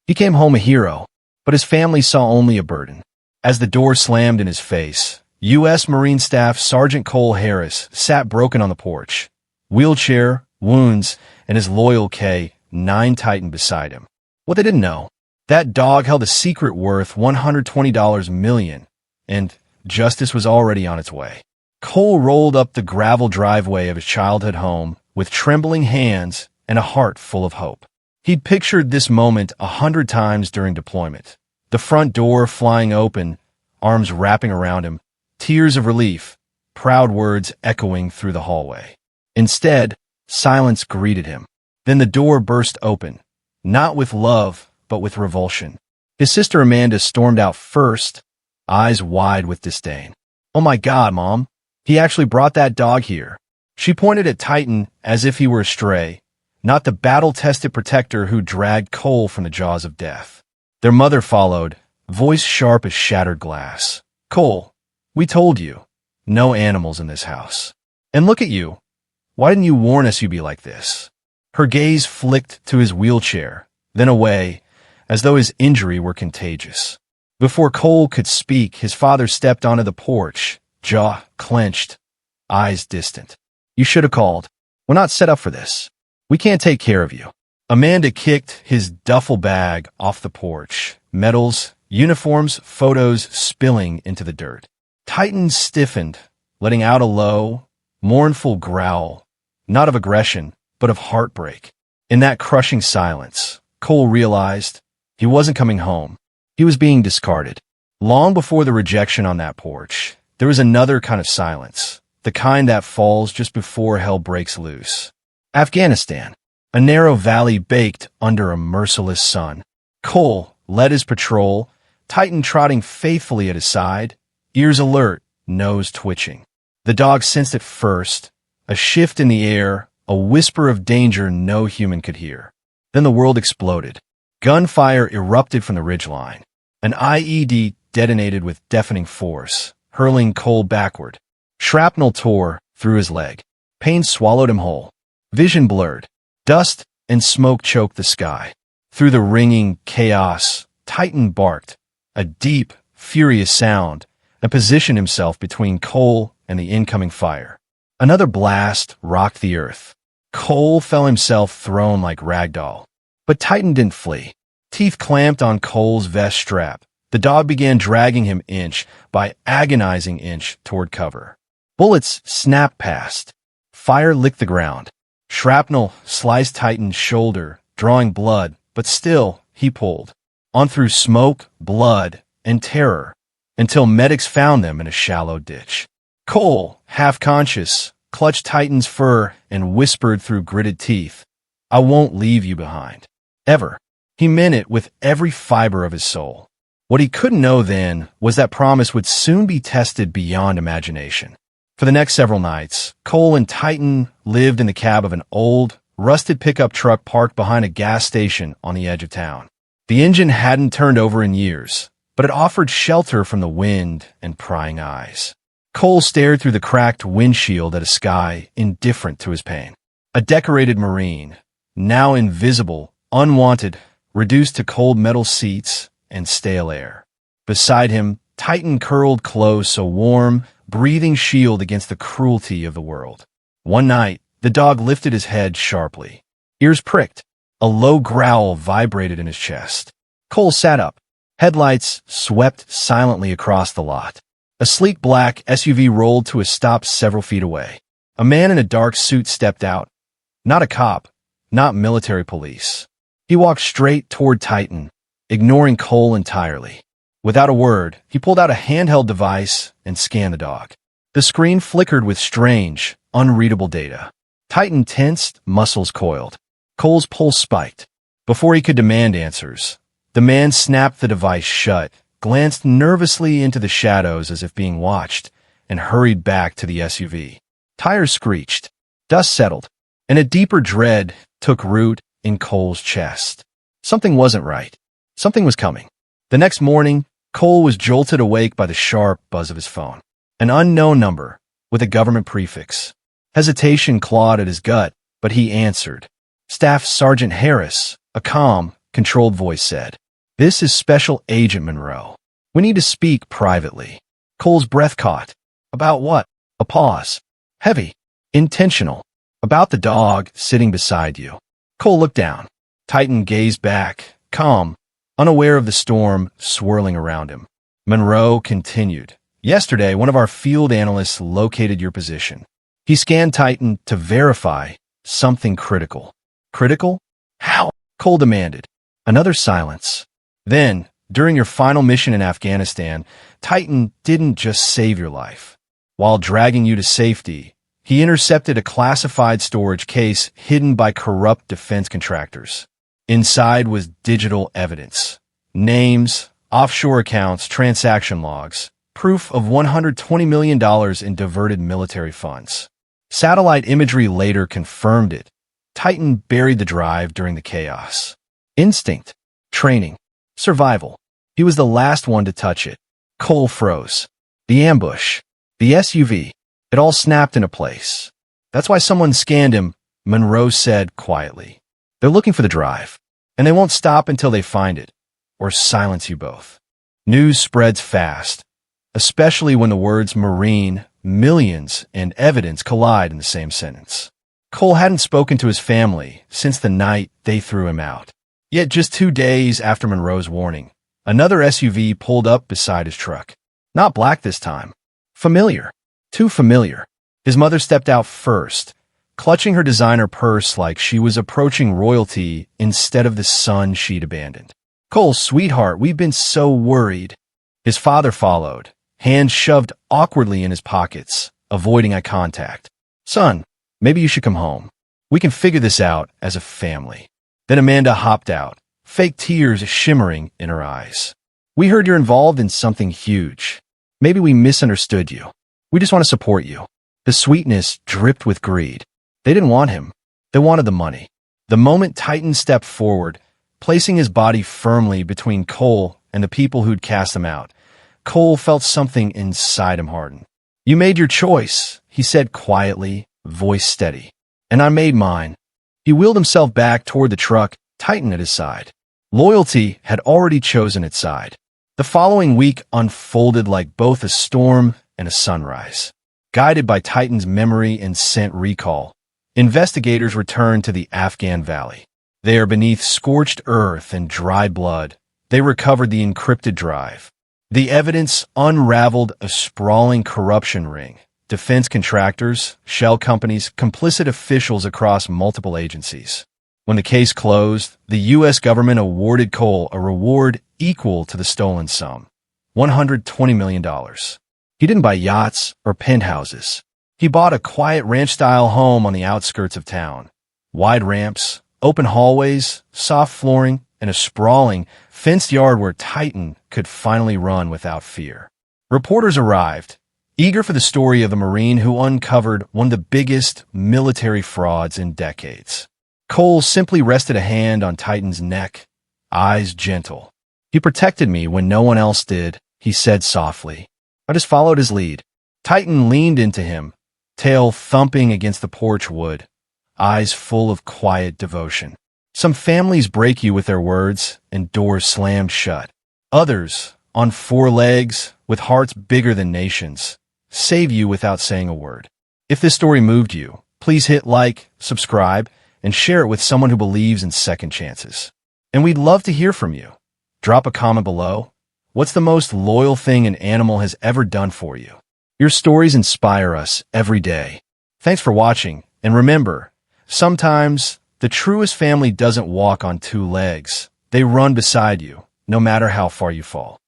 He came home a hero, but his family saw only a burden. As the door slammed in his face, U.S. Marine Staff Sergeant Cole Harris sat broken on the porch, wheelchair, wounds, and his loyal K-9 Titan beside him. What they didn't know, that dog held a secret worth $120 million, and justice was already on its way. Cole rolled up the gravel driveway of his childhood home with trembling hands and a heart full of hope. He'd pictured this moment 100 times during deployment. The front door flying open, arms wrapping around him, tears of relief, proud words echoing through the hallway. Instead, silence greeted him. Then the door burst open, not with love, but with revulsion. His sister Amanda stormed out first, eyes wide with disdain. "Oh my God, Mom, he actually brought that dog here." She pointed at Titan as if he were a stray, not the battle-tested protector who dragged Cole from the jaws of death. Their mother followed, voice sharp as shattered glass. "Cole, we told you, no animals in this house. And look at you. Why didn't you warn us you'd be like this?" Her gaze flicked to his wheelchair, then away, as though his injury were contagious. Before Cole could speak, his father stepped onto the porch, jaw clenched, eyes distant. "You should have called. We're not set up for this. We can't take care of you." Amanda kicked his duffel bag off the porch, medals, uniforms, photos spilling into the dirt. Titan stiffened, letting out a low, mournful growl, not of aggression, but of heartbreak. In that crushing silence, Cole realized he wasn't coming home. He was being discarded. Long before the rejection on that porch, there was another kind of silence, the kind that falls just before hell breaks loose. Afghanistan, a narrow valley baked under a merciless sun. Cole led his patrol, Titan trotting faithfully at his side, ears alert, nose twitching. The dog sensed it first, a shift in the air, a whisper of danger no human could hear. Then the world exploded. Gunfire erupted from the ridgeline. An IED detonated with deafening force, hurling Cole backward. Shrapnel tore through his leg. Pain swallowed him whole. Vision blurred. Dust and smoke choked the sky. Through the ringing chaos, Titan barked, a deep, furious sound, and positioned himself between Cole and the incoming fire. Another blast rocked the earth. Cole felt himself thrown like ragdoll. But Titan didn't flee. Teeth clamped on Cole's vest strap. The dog began dragging him inch by agonizing inch toward cover. Bullets snapped past. Fire licked the ground. Shrapnel sliced Titan's shoulder, drawing blood, but still he pulled. On through smoke, blood, and terror, until medics found them in a shallow ditch. Cole, half conscious, clutched Titan's fur and whispered through gritted teeth, "I won't leave you behind. Ever." He meant it with every fiber of his soul. What he couldn't know then was that promise would soon be tested beyond imagination. For the next several nights, Cole and Titan lived in the cab of an old, rusted pickup truck parked behind a gas station on the edge of town. The engine hadn't turned over in years, but it offered shelter from the wind and prying eyes. Cole stared through the cracked windshield at a sky indifferent to his pain. A decorated Marine, now invisible, unwanted, reduced to cold metal seats and stale air. Beside him, Titan curled close, a warm, breathing shield against the cruelty of the world. One night, the dog lifted his head sharply. Ears pricked. A low growl vibrated in his chest. Cole sat up. Headlights swept silently across the lot. A sleek black SUV rolled to a stop several feet away. A man in a dark suit stepped out. Not a cop, not military police. He walked straight toward Titan, ignoring Cole entirely. Without a word, he pulled out a handheld device and scanned the dog. The screen flickered with strange, unreadable data. Titan tensed, muscles coiled. Cole's pulse spiked. Before he could demand answers, the man snapped the device shut, glanced nervously into the shadows as if being watched, and hurried back to the SUV. Tires screeched. Dust settled, and a deeper dread took root in Cole's chest. Something wasn't right. Something was coming. The next morning, Cole was jolted awake by the sharp buzz of his phone. An unknown number, with a government prefix. Hesitation clawed at his gut, but he answered. Staff Sergeant Harris, a calm, controlled voice said. This is Special Agent Monroe. We need to speak privately. Cole's breath caught. About what? A pause. Heavy. Intentional. About the dog sitting beside you. Cole looked down. Titan gazed back, calm, unaware of the storm swirling around him. Monroe continued. Yesterday, one of our field analysts located your position. He scanned Titan to verify something critical. Critical? How? Cole demanded. Another silence. Then, during your final mission in Afghanistan, Titan didn't just save your life. While dragging you to safety, he intercepted a classified storage case hidden by corrupt defense contractors. Inside was digital evidence. Names, offshore accounts, transaction logs, proof of $120 million in diverted military funds. Satellite imagery later confirmed it. Titan buried the drive during the chaos. Instinct, training, survival. He was the last one to touch it. Cole froze. The ambush, the SUV, it all snapped into place. That's why someone scanned him, Monroe said quietly. They're looking for the drive, and they won't stop until they find it, or silence you both. News spreads fast, especially when the words Marine, millions, and evidence collide in the same sentence. Cole hadn't spoken to his family since the night they threw him out. Yet just 2 days after Monroe's warning, another SUV pulled up beside his truck. Not black this time. Familiar. Too familiar. His mother stepped out first, clutching her designer purse like she was approaching royalty instead of the son she'd abandoned. Cole, sweetheart, we've been so worried. His father followed, hands shoved awkwardly in his pockets, avoiding eye contact. Son, maybe you should come home. We can figure this out as a family. Then Amanda hopped out, fake tears shimmering in her eyes. We heard you're involved in something huge. Maybe we misunderstood you. We just want to support you. The sweetness dripped with greed. They didn't want him. They wanted the money. The moment Titan stepped forward, placing his body firmly between Cole and the people who'd cast him out, Cole felt something inside him harden. You made your choice, he said quietly, voice steady. And I made mine. He wheeled himself back toward the truck, Titan at his side. Loyalty had already chosen its side. The following week unfolded like both a storm and a sunrise. Guided by Titan's memory and scent recall, investigators returned to the Afghan valley. There, beneath scorched earth and dry blood, they recovered the encrypted drive. The evidence unraveled a sprawling corruption ring. Defense contractors, shell companies, complicit officials across multiple agencies. When the case closed, the U.S. government awarded Cole a reward equal to the stolen sum, $120 million. He didn't buy yachts or penthouses. He bought a quiet ranch-style home on the outskirts of town. Wide ramps, open hallways, soft flooring, and a sprawling, fenced yard where Titan could finally run without fear. Reporters arrived, eager for the story of the Marine who uncovered one of the biggest military frauds in decades. Cole simply rested a hand on Titan's neck, eyes gentle. He protected me when no one else did, he said softly. I just followed his lead. Titan leaned into him, tail thumping against the porch wood, eyes full of quiet devotion. Some families break you with their words and doors slammed shut. Others, on 4 legs, with hearts bigger than nations, save you without saying a word. If this story moved you, please hit like, subscribe, and share it with someone who believes in second chances. And we'd love to hear from you. Drop a comment below. What's the most loyal thing an animal has ever done for you? Your stories inspire us every day. Thanks for watching, and remember, sometimes the truest family doesn't walk on 2 legs. They run beside you, no matter how far you fall.